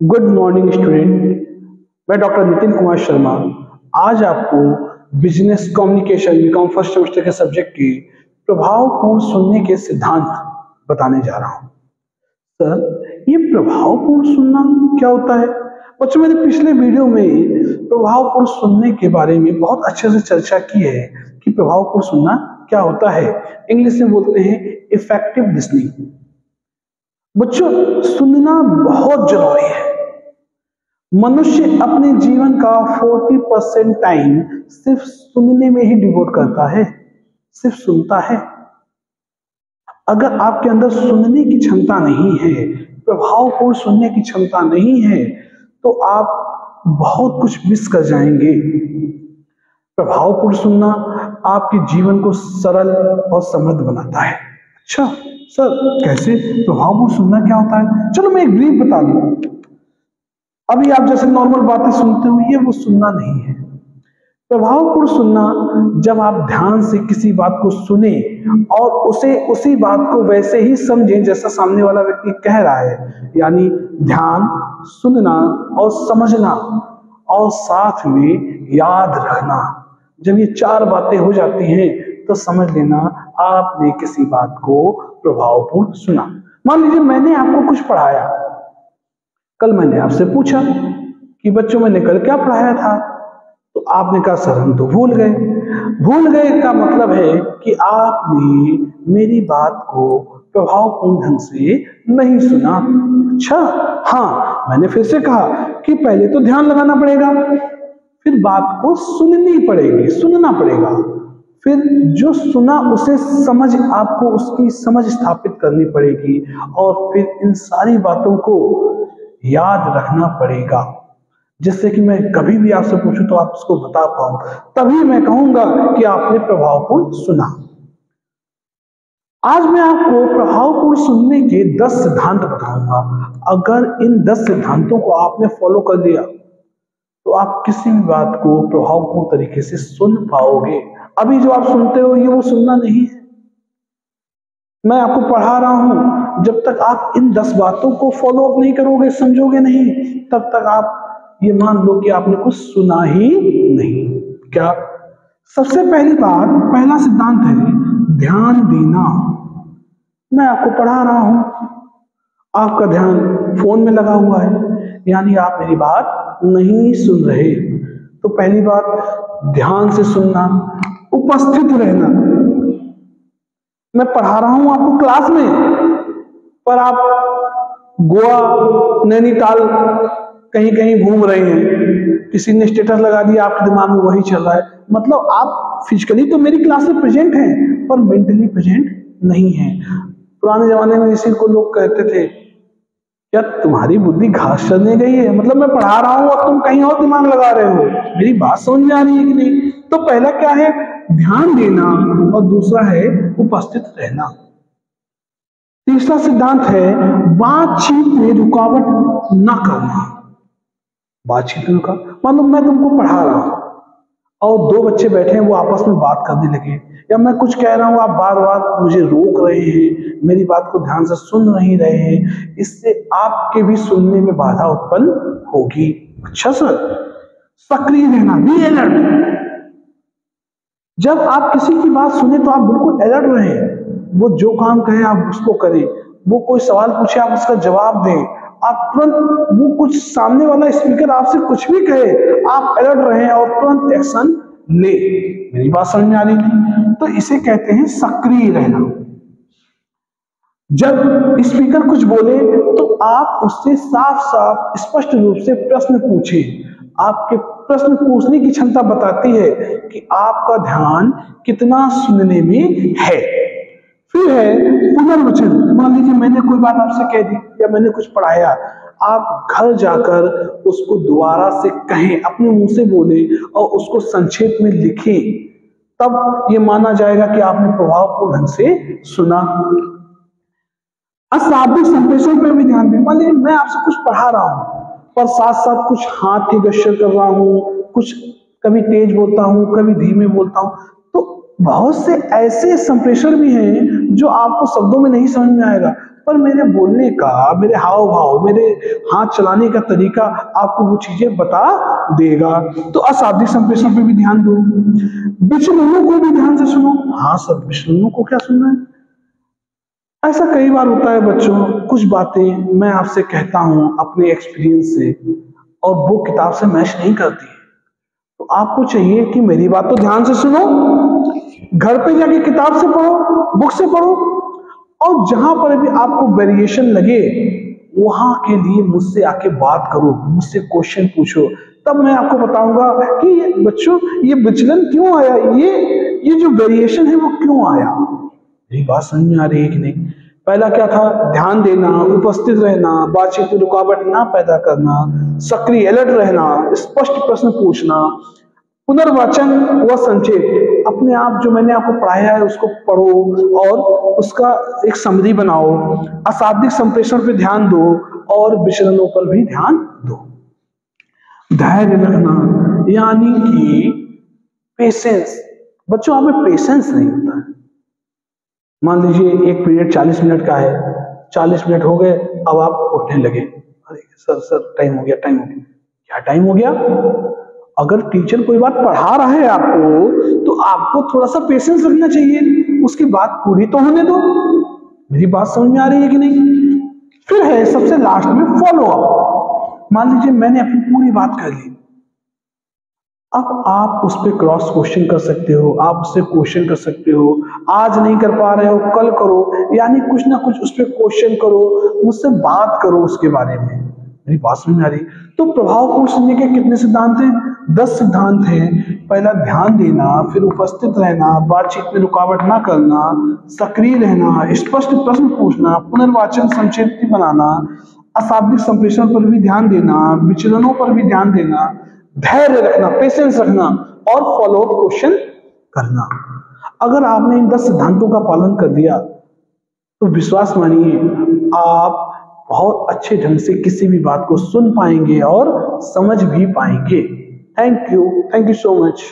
Good morning student. मैं doctor Nitin Kumar Sharma आज आपको business communication BCom first semester के सब्जेक्ट की प्रभावपूर्ण सुनने के सिद्धांत बताने जा रहा हूं। सर, ये प्रभावपूर्ण सुनना क्या होता है? बच्चों, मैंने पिछले वीडियो में प्रभावपूर्ण सुनने के बारे में बहुत अच्छे से चर्चा की है कि प्रभावपूर्ण सुनना क्या होता है। इंग्लिश में बोलते हैं इफेक्टिव लिसनिंग। बच्चों, सुनना बहुत जरूरी है। मनुष्य अपने जीवन का 40% टाइम सिर्फ सुनने में ही डिवोट करता है, सिर्फ सुनता है। अगर आपके अंदर सुनने की क्षमता नहीं है, प्रभावपूर्ण सुनने की क्षमता नहीं है, तो आप बहुत कुछ मिस कर जाएंगे। प्रभावपूर्ण सुनना आपके जीवन को सरल और समृद्ध बनाता है। अच्छा सर, कैसे? प्रभावपूर्ण सुनना क्या होता है? चलो मैं एक ब्रीफ बता दूं। अभी आप जैसे नॉर्मल बातें सुनते हो, ये वो सुनना नहीं है। प्रभावपूर्ण सुनना जब आप ध्यान से किसी बात को सुने और उसी बात को वैसे ही समझें जैसा सामने वाला व्यक्ति कह रहा है, यानी ध्यान, सुनना और समझना और साथ में याद रखना। जब ये चार बातें हो जाती हैं तो समझ लेना आपने किसी बात को प्रभावपूर्ण सुना। मान लीजिए मैंने आपको कुछ पढ़ाया, कल मैंने आपसे पूछा कि बच्चों मैंने कल क्या पढ़ाया था, तो आपने कहा सर हम तो भूल गए। भूल गए का मतलब है कि आपने मेरी बात को प्रभावपूर्ण ढंग से नहीं सुना। अच्छा, हाँ, मैंने फिर से कहा कि पहले तो ध्यान लगाना पड़ेगा, फिर बात को सुननी पड़ेगी, सुनना पड़ेगा, फिर जो सुना उसे समझ, आपको उसकी समझ स्थापित करनी पड़ेगी और फिर इन सारी बातों को याद रखना पड़ेगा, जिससे कि मैं कभी भी आपसे पूछूं तो आप उसको बता पाऊं, तभी मैं कहूंगा कि आपने प्रभावपूर्ण सुना। आज मैं आपको प्रभावपूर्ण सुनने के 10 सिद्धांत बताऊंगा। अगर इन 10 सिद्धांतों को आपने फॉलो कर लिया तो आप किसी भी बात को प्रभावपूर्ण तरीके से सुन पाओगे। अभी जो आप सुनते हो ये वो सुनना नहीं है। मैं आपको पढ़ा रहा हूं, जब तक आप इन 10 बातों को फॉलो अप नहीं करोगे, समझोगे नहीं, तब तक आप ये मान लो कि आपने कुछ सुना ही नहीं। क्या? सबसे पहली बात, पहला सिद्धांत है ध्यान देना। मैं आपको पढ़ा रहा हूं, आपका ध्यान फोन में लगा हुआ है, यानी आप मेरी बात नहीं सुन रहे। तो पहली बात, ध्यान से सुनना, उपस्थित रहना। मैं पढ़ा रहा हूं आपको क्लास में, पर आप गोवा, नैनीताल कहीं कहीं घूम रहे हैं, किसी ने स्टेटस लगा दिया, आपके दिमाग में वही चल रहा है। मतलब आप फिजिकली तो मेरी क्लास में प्रेजेंट हैं, पर मेंटली प्रेजेंट नहीं है। पुराने जमाने में इसी को लोग कहते थे, क्या तुम्हारी बुद्धि घास चरने गई है? मतलब मैं पढ़ा रहा हूं और तुम कहीं और दिमाग लगा रहे हो, मेरी बात समझ में आ रही है कि नहीं? तो पहला क्या है? ध्यान देना, और दूसरा है उपस्थित रहना। तीसरा सिद्धांत है बातचीत में रुकावट ना करना। बातचीत में रुकावट, मतलब मैं तुमको पढ़ा रहा हूं और दो बच्चे बैठे हैं, वो आपस में बात करने लगे, या मैं कुछ कह रहा हूं, आप बार बार मुझे रोक रहे हैं, मेरी बात को ध्यान से सुन नहीं रहे हैं, इससे आपके भी सुनने में बाधा उत्पन्न होगी। अच्छा सर, सक्रिय रहना, बी अलर्ट। जब आप किसी की बात सुने तो आप बिल्कुल अलर्ट रहें। वो जो काम कहे आप उसको करें, वो कोई सवाल पूछे आप उसका जवाब दें, आप तुरंत, वो कुछ सामने वाला स्पीकर आपसे कुछ भी कहे, आप अलर्ट रहें और तुरंत एक्शन ले। मेरी बात समझ में आ रही नहीं? तो इसे कहते हैं सक्रिय रहना। जब स्पीकर कुछ बोले तो आप उससे साफ साफ स्पष्ट रूप से प्रश्न पूछें। आपके प्रश्न पूछने की क्षमता बताती है कि आपका ध्यान कितना सुनने में है। फिर है पुनर्वचन। मान लीजिए मैंने कोई बात आपसे कह दी या मैंने कुछ पढ़ाया, आप घर जाकर उसको दोबारा से कहें, अपने मुंह से बोले और उसको संक्षेप में लिखें, तब ये माना जाएगा कि आपने प्रभावपूर्ण ढंग से सुना। अशाब्दिक संप्रेषण पर भी ध्यान दें। मान लीजिए मैं आपसे कुछ पढ़ा रहा हूं, पर साथ साथ कुछ हाथ के गेस्चर कर रहा हूं, कुछ कभी तेज बोलता हूं, कभी धीमे बोलता हूं, तो बहुत से ऐसे संप्रेषण भी हैं जो आपको शब्दों में नहीं समझ में आएगा। पर मेरे बोलने का, मेरे हाव भाव, मेरे हाथ चलाने का तरीका आपको वो चीजें बता देगा। तो अशाब्दिक संप्रेषण पे भी ध्यान दो, विचलनों को भी ध्यान से सुनो। हाँ सर, विचलनों को क्या सुनना है? ऐसा कई बार होता है बच्चों, कुछ बातें मैं आपसे कहता हूं अपने एक्सपीरियंस से और वो किताब से मैच नहीं करती, तो आपको चाहिए कि मेरी बात तो ध्यान से सुनो, घर पे जाके किताब से पढ़ो, बुक से पढ़ो, और जहां पर भी आपको वेरिएशन लगे वहां के लिए मुझसे आके बात करो, मुझसे क्वेश्चन पूछो, तब मैं आपको बताऊंगा कि बच्चों ये विचलन क्यों आया, ये जो वेरिएशन है वो क्यों आया। मेरी बात समझ में आ रही है कि नहीं? पहला क्या था? ध्यान देना, उपस्थित रहना, बातचीत में रुकावट ना पैदा करना, सक्रिय अलर्ट रहना, स्पष्ट प्रश्न पूछना, पुनर्वाचन व संक्षेप, अपने आप जो मैंने आपको पढ़ाया है उसको पढ़ो और उसका एक समरी बनाओ, अशाब्दिक संप्रेषण पे ध्यान दो और विचलनों पर भी ध्यान दो। धैर्य रखना यानी कि पेशेंस, बच्चों हमें पेशेंस नहीं होता है। मान लीजिए एक पीरियड 40 मिनट का है, 40 मिनट हो गए, अब आप उठने लगे, अरे सर टाइम हो गया, टाइम हो गया। क्या टाइम हो गया? अगर टीचर कोई बात पढ़ा रहा है आपको तो आपको थोड़ा सा पेशेंस रखना चाहिए, उसकी बात पूरी तो होने दो। मेरी बात समझ में आ रही है कि नहीं? फिर है सबसे लास्ट में फॉलो अप। मान लीजिए मैंने अपनी पूरी बात कर ली, अब आप उस पर क्रॉस क्वेश्चन कर सकते हो, आप उससे क्वेश्चन कर सकते हो, आज नहीं कर पा रहे हो कल करो, यानी कुछ ना कुछ उस पर क्वेश्चन करो, मुझसे बात करो उसके बारे में। मेरी बात समझ में आ रही? तो प्रभावपूर्ण सुनने के कितने सिद्धांत हैं? 10 सिद्धांत हैं। पहला ध्यान देना, फिर उपस्थित रहना, बातचीत में रुकावट ना करना, सक्रिय रहना, स्पष्ट प्रश्न पूछना, पुनर्वाचन संक्षिप्त बनाना, अशाब्दिक संप्रेषण पर भी ध्यान देना, विचलनों पर भी ध्यान देना, धैर्य रखना, पेशेंस रखना और फॉलो अप क्वेश्चन करना। अगर आपने इन 10 सिद्धांतों का पालन कर दिया तो विश्वास मानिए आप बहुत अच्छे ढंग से किसी भी बात को सुन पाएंगे और समझ भी पाएंगे। Thank you so much.